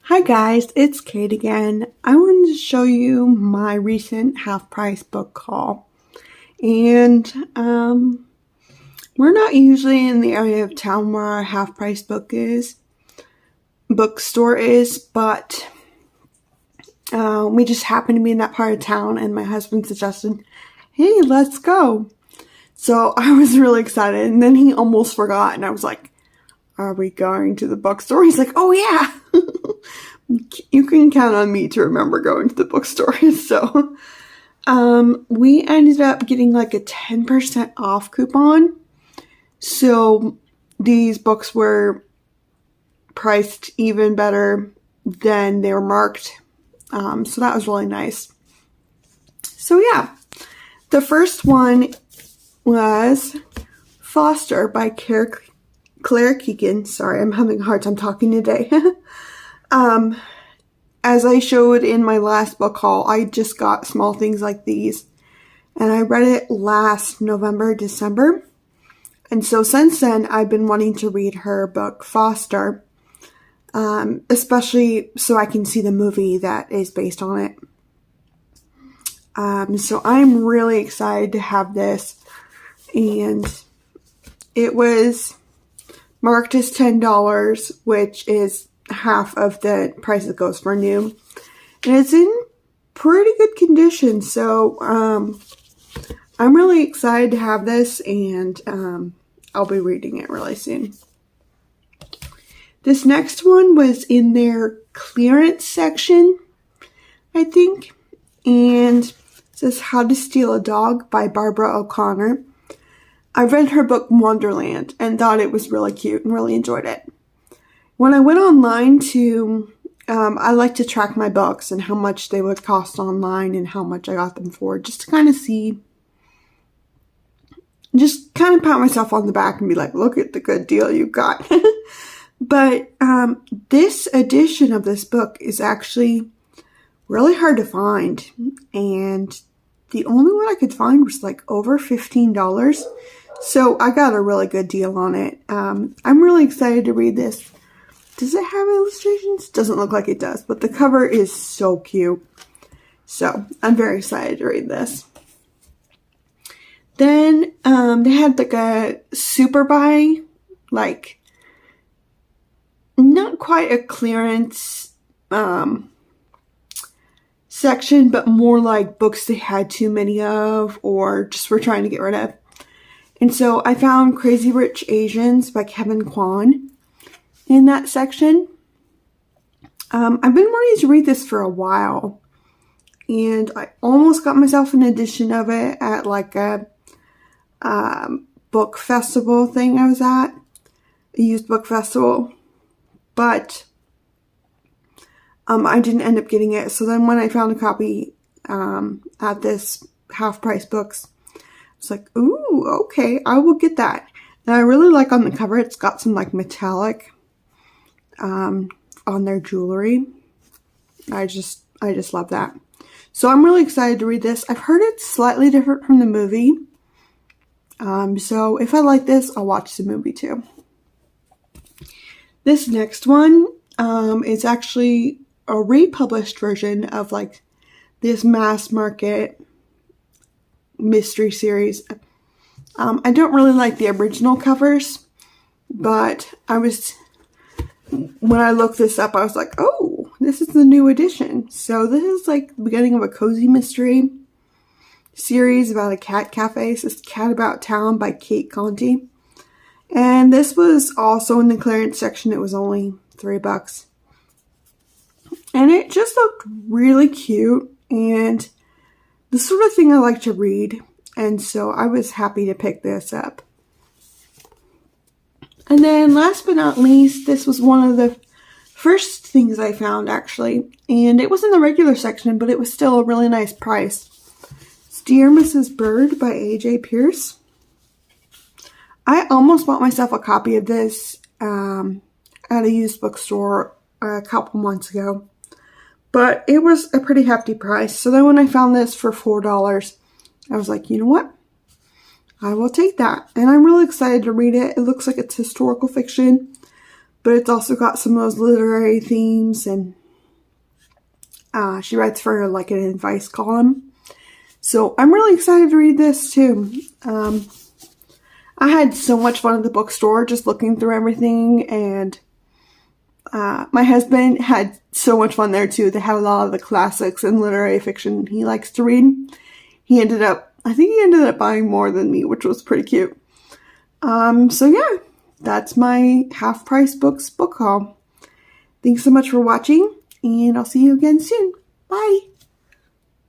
Hi guys, it's Kate again. I wanted to show you my recent half-price book haul. And we're not usually in the area of town where our half-price bookstore is, but we just happened to be in that part of town and my husband suggested, hey, let's go. So I was really excited, and then he almost forgot, and I was like, are we going to the bookstore? He's like, oh yeah. You can count on me to remember going to the bookstore. So we ended up getting like a 10% off coupon. So these books were priced even better than they were marked. So that was really nice. So yeah, the first one was Foster by Claire Keegan. Sorry, I'm having a hard time talking today. As I showed in my last book haul, I just got small things like these, and I read it last November, December, and so since then I've been wanting to read her book Foster, especially so I can see the movie that is based on it. So I'm really excited to have this, and it was marked as $10, which is half of the price it goes for new, and it's in pretty good condition. So I'm really excited to have this, and I'll be reading it really soon. This next one was in their clearance section, I think, and it says How to Steal a Dog by Barbara O'Connor. I read her book Wonderland and thought it was really cute and really enjoyed it. When I went online to, I like to track my books and how much they would cost online and how much I got them for, just to kind of see, just kind of pat myself on the back and be like, look at the good deal you got. But this edition of this book is actually really hard to find, and the only one I could find was like over $15. So I got a really good deal on it. I'm really excited to read this. Does it have illustrations? Doesn't look like it does, but the cover is so cute. So I'm very excited to read this. Then they had like a super buy, like not quite a clearance section, but more like books they had too many of or just were trying to get rid of. And so I found Crazy Rich Asians by Kevin Kwan in that section. I've been wanting to read this for a while, and I almost got myself an edition of it at like a book festival thing I was at, a used book festival, but I didn't end up getting it. So then when I found a copy at this half-price books, I was like, ooh, okay, I will get that. And I really like on the cover, it's got some like metallic on their jewelry. I just love that. So I'm really excited to read this. I've heard it's slightly different from the movie. So if I like this, I'll watch the movie too. This next one is actually a republished version of like this mass market mystery series. I don't really like the original covers, but when I looked this up, I was like, oh, this is the new edition. So this is like the beginning of a cozy mystery series about a cat cafe. This is Cat About Town by Kate Conti. And this was also in the clearance section. It was only $3. And it just looked really cute and the sort of thing I like to read. And so I was happy to pick this up. And then last but not least, this was one of the first things I found actually. And it was in the regular section, but it was still a really nice price. It's Dear Mrs. Bird by A.J. Pierce. I almost bought myself a copy of this at a used bookstore a couple months ago. But it was a pretty hefty price. So then when I found this for $4, I was like, you know what? I will take that. And I'm really excited to read it. It looks like it's historical fiction, but it's also got some of those literary themes, and She writes for like an advice column. So I'm really excited to read this too. I had so much fun at the bookstore just looking through everything, and my husband had so much fun there too. They had a lot of the classics and literary fiction he likes to read. I think he ended up buying more than me, which was pretty cute. So yeah, that's my Half Price Books book haul. Thanks so much for watching, and I'll see you again soon. Bye!